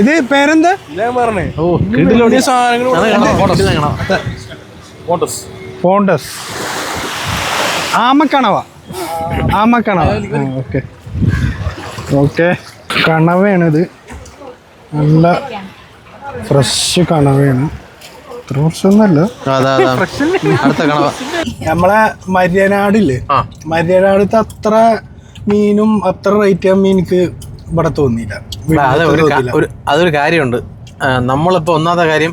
ഇത് പേരെന്താ? ഓ കിടിലോടി പോണ്ടസ് ആമക്കണവ. Okay okay. കണവയാണിത്, നല്ല ഫ്രഷ് കണവയാണ്. ഇത്ര വർഷമൊന്നുമല്ല. അടുത്ത കണവ നമ്മളെ മര്യനാടില്ലേ, മര്യനാടത്തെ അത്ര മീനും അത്ര റേറ്റ് ആകുമ്പോൾ എനിക്ക് ഇവിടെ തോന്നിയില്ല. അതൊരു കാര്യമുണ്ട്. നമ്മളിപ്പോൾ ഒന്നാമത്തെ കാര്യം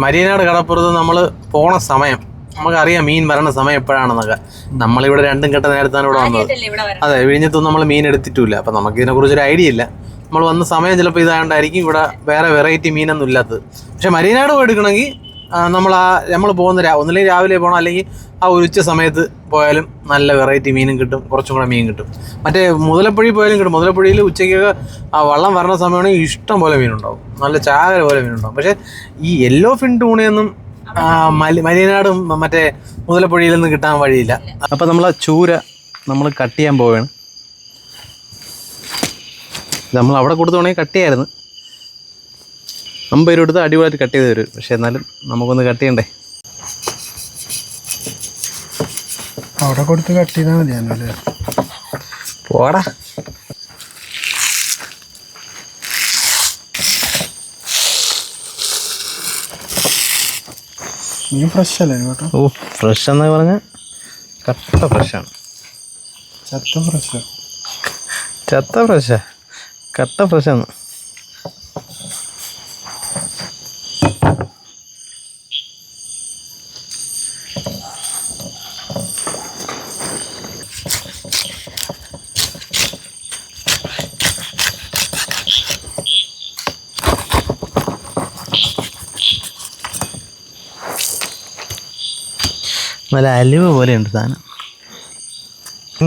മരിയനാട് കടപ്പുറത്ത് നമ്മൾ പോണ സമയം നമുക്കറിയാം മീൻ വരണ സമയം എപ്പോഴാണെന്നൊക്കെ. നമ്മളിവിടെ രണ്ടും കെട്ട നേരത്താണ് ഇവിടെ വന്നത്. അതെ, വിഴിഞ്ഞത്തൊന്നും നമ്മൾ മീൻ എടുത്തിട്ടില്ല. അപ്പം നമുക്ക് ഇതിനെക്കുറിച്ചൊരു ഐഡിയ ഇല്ല. നമ്മൾ വന്ന സമയം ചിലപ്പോൾ ഇതായതുകൊണ്ടായിരിക്കും ഇവിടെ വേറെ വെറൈറ്റി മീനൊന്നും ഇല്ലാത്തത്. പക്ഷെ മരിയനാട് പോയി എടുക്കണമെങ്കിൽ നമ്മൾ പോകുന്ന ഒന്നില്ലെങ്കിൽ രാവിലെ പോകണം, അല്ലെങ്കിൽ ആ ഒരു ഉച്ച സമയത്ത് പോയാലും നല്ല വെറൈറ്റി മീനും കിട്ടും, കുറച്ചും കൂടെ മീൻ കിട്ടും. മറ്റേ മുതലപ്പുഴി പോയാലും കിട്ടും. മുതലപ്പുഴയിൽ ഉച്ചയ്ക്കൊക്കെ ആ വള്ളം വരണ സമയമാണെങ്കിൽ ഇഷ്ടം പോലെ മീനുണ്ടാവും, നല്ല ചാകര പോലെ മീനുണ്ടാവും. പക്ഷേ ഈ യെല്ലോ ഫിൻ ടൂണയൊന്നും മരിയനാടും മറ്റേ മുതലപ്പുഴയിൽ നിന്ന് കിട്ടാൻ വഴിയില്ല. അപ്പം നമ്മൾ ആ ചൂര നമ്മൾ കട്ട് ചെയ്യാൻ പോവുകയാണ്. നമ്മൾ അവിടെ കൊടുത്തു വേണമെങ്കിൽ കട്ട് ചെയ്യായിരുന്നു. 50 രൂപ എടുത്ത് അടിപൊളിയായിട്ട് കട്ട് ചെയ്ത് തരും. പക്ഷെ എന്നാലും നമുക്കൊന്ന് കട്ട് ചെയ്യണ്ടേ. അവിടെ കൊടുത്ത് കട്ട് ചെയ്താൽ മതിയാണല്ലേ. പോടാ. മീൻ ഫ്രഷ് അല്ലേ കേട്ടോ? ഓ ഫ്രഷ് എന്ന് പറഞ്ഞാൽ കട്ട ഫ്രഷാണ്. ചത്ത ഫ്രഷാ, കട്ട ഫ്രഷാണ്. നല്ല അലുവ പോലെയുണ്ട് സാധനം.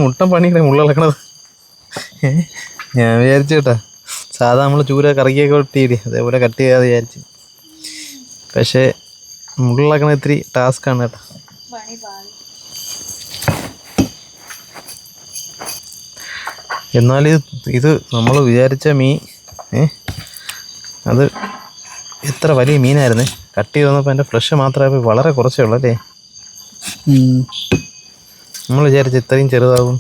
മുട്ടൻ പണിയുടെ മുള്ളിളക്കണത്. ഞാൻ വിചാരിച്ചു കേട്ടാ, സാധാ നമ്മൾ ചൂര കറിക്കൊക്കെ വെട്ടിയില്ലേ അതേപോലെ കട്ട് ചെയ്യാതെ വിചാരിച്ചു. പക്ഷേ മുള്ളിളക്കണ ഇത്തിരി ടാസ്ക്കാണ് കേട്ടോ. എന്നാൽ ഇത് നമ്മൾ വിചാരിച്ച മീൻ അത് എത്ര വലിയ മീനായിരുന്നേ. കട്ട് ചെയ്ത് വന്നപ്പോൾ എൻ്റെ ഫ്ലഷ് മാത്രമേ വളരെ കുറച്ചേ ഉള്ളൂ അല്ലേ. നമ്മൾ വിചാരിച്ച ഇത്രയും ചെറുതാവും.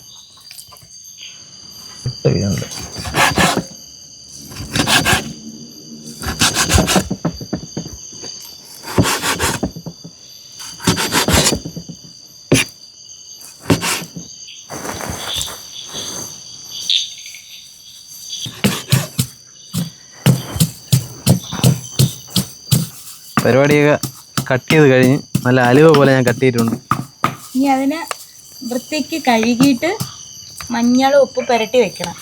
പരിപാടിയൊക്കെ കട്ട് ചെയ്ത് കഴിഞ്ഞ് നല്ല അലുവ പോലെ ഞാൻ കട്ട് ചെയ്തിട്ടുണ്ട്. ഇനി അതിനെ വൃത്തിക്ക് കഴുകിയിട്ട് മഞ്ഞളും ഉപ്പ് പുരട്ടി വെക്കണം.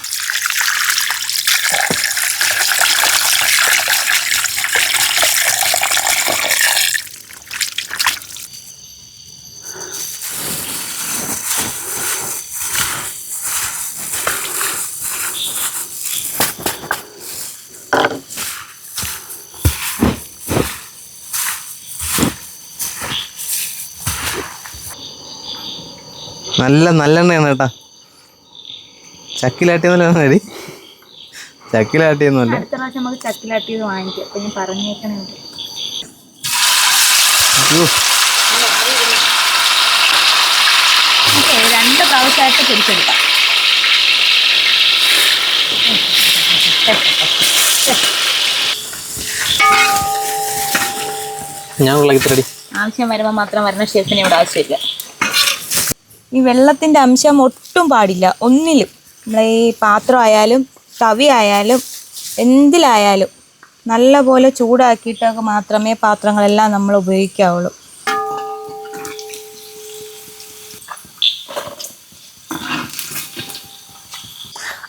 നല്ലെണ്ണയാണ് കേട്ടാ. ചക്കിലാട്ടിയൊന്നുമല്ല റെഡി, ചക്കിലാട്ടിയൊന്നുമല്ല. അടുത്ത പ്രാവശ്യം നമുക്ക് ചക്കിലാട്ടിയത് വാങ്ങിക്കാം. അപ്പം ഞാൻ പറഞ്ഞേക്കണേ. 2 പ്രാവശ്യമായിട്ട് പിടിച്ചെടുക്കാം. ഞാൻ റെഡി. ആവശ്യം വരുമ്പോൾ മാത്രം വരുന്ന ഷെഫിനെ ഇവിടെ ആവശ്യമില്ല. ഈ വെള്ളത്തിൻ്റെ അംശം ഒട്ടും പാടില്ല ഒന്നിലും. നമ്മളെ ഈ പാത്രമായാലും തവി ആയാലും എന്തിലായാലും നല്ല പോലെ ചൂടാക്കിയിട്ടൊക്കെ മാത്രമേ പാത്രങ്ങളെല്ലാം നമ്മൾ ഉപയോഗിക്കാവുള്ളൂ.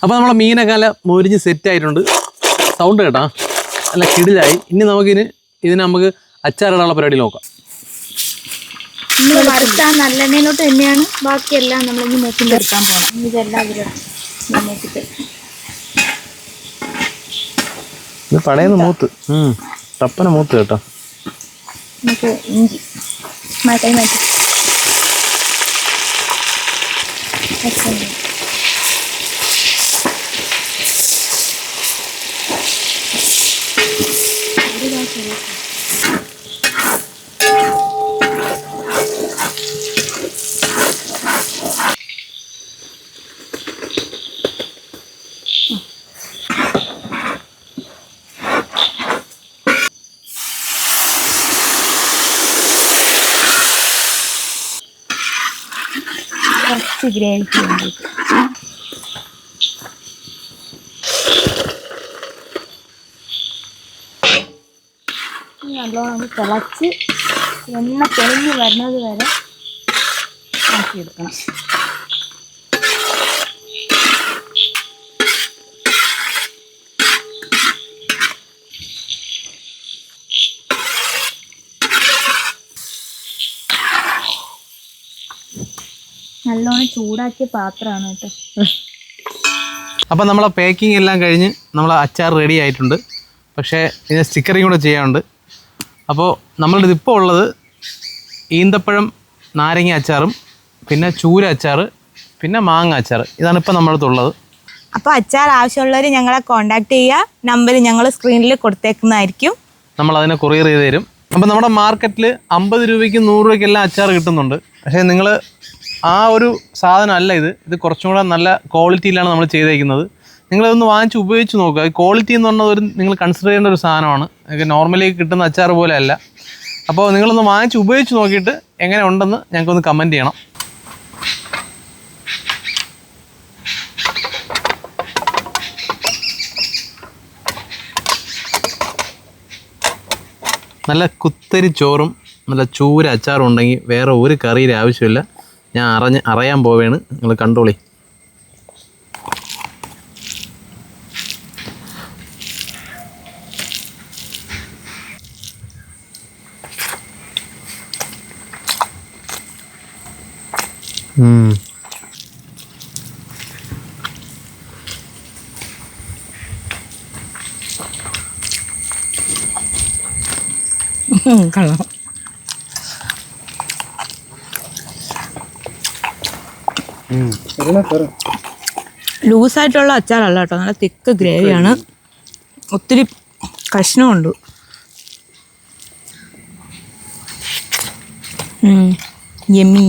അപ്പോൾ നമ്മളെ മീനൊക്കെ നല്ല മൊരിഞ്ഞ് സെറ്റായിട്ടുണ്ട്. സൗണ്ട് കേട്ടാ നല്ല കിടിലായി. ഇനി ഇതിന് നമുക്ക് അച്ചാറിടാനുള്ള പരിപാടി നോക്കാം. നമ്മൾ വറുത്ത നല്ലെണ്ണയിലോട്ട് തന്നെയാണ് ബാക്കിയെല്ലാം നമ്മളിനി മൂക്കി ചേർക്കാൻ പോകണം. ഇതെല്ലാം മൂക്കിട്ട് ഇത് പടയുന്ന മൂത്ത് ടപ്പന മൂത്ത് കേട്ടോ. നമുക്ക് ഇഞ്ചി മാറ്റി കുറച്ച് ഗ്രേവിക്ക് വേണ്ടിയിട്ട് നല്ലോണം തിളച്ച് എണ്ണ തെളിഞ്ഞ് വരുന്നത് വരെ ആക്കിയെടുക്കണം. നല്ലോണം ചൂടാക്കിയ പാത്രമാണ് കേട്ടോ. അപ്പോൾ നമ്മളെ പാക്കിംഗ് എല്ലാം കഴിഞ്ഞ് നമ്മളെ അച്ചാർ റെഡി ആയിട്ടുണ്ട്. പക്ഷേ ഇതിന് സ്റ്റിക്കറിങ് കൂടെ ചെയ്യാനുണ്ട്. അപ്പോൾ നമ്മളുടെ ഇതിപ്പോൾ ഉള്ളത് ഈന്തപ്പഴം നാരങ്ങ അച്ചാറും പിന്നെ ചൂര അച്ചാർ പിന്നെ മാങ്ങ അച്ചാർ, ഇതാണ് ഇപ്പോൾ നമ്മുടെ അടുത്തുള്ളത്. അപ്പോൾ അച്ചാർ ആവശ്യമുള്ളവർ ഞങ്ങളെ കോൺടാക്ട് ചെയ്യുക. നമ്പർ ഞങ്ങൾ സ്ക്രീനിൽ കൊടുത്തേക്കുന്നതായിരിക്കും. നമ്മളതിനെ കൊറിയർ ചെയ്ത് തരും. അപ്പോൾ നമ്മുടെ മാർക്കറ്റിൽ 50 രൂപയ്ക്കും 100 രൂപയ്ക്കെല്ലാം അച്ചാർ കിട്ടുന്നുണ്ട്. പക്ഷേ നിങ്ങൾ ആ ഒരു സാധനം അല്ല ഇത് കുറച്ചും കൂടെ നല്ല ക്വാളിറ്റിയിലാണ് നമ്മൾ ചെയ്തേക്കുന്നത്. നിങ്ങളതൊന്ന് വാങ്ങിച്ച് ഉപയോഗിച്ച് നോക്കുക. ഈ ക്വാളിറ്റി എന്ന് പറഞ്ഞത് നിങ്ങൾ കൺസിഡർ ചെയ്യേണ്ട ഒരു സാധനമാണ്. നോർമലി കിട്ടുന്ന അച്ചാർ പോലെ അല്ല. അപ്പോൾ നിങ്ങളൊന്ന് വാങ്ങിച്ച് ഉപയോഗിച്ച് നോക്കിയിട്ട് എങ്ങനെ ഉണ്ടെന്ന് ഞങ്ങൾക്കൊന്ന് കമൻറ്റ് ചെയ്യണം. നല്ല കുത്തരി ചോറും നല്ല ചൂര അച്ചാറും ഉണ്ടെങ്കിൽ വേറെ ഒരു കറിയുടെ ആവശ്യമില്ല. ഞാൻ അറിയാൻ പോവുകയാണ്, നിങ്ങൾ കണ്ടോളി. കൊള്ളാം. ലൂസായിട്ടുള്ള അച്ചാറല്ല കേട്ടോ, നല്ല തിക്ക് ഗ്രേവിയാണ്. ഒത്തിരി കഷ്ണമുണ്ട്. യമ്മി.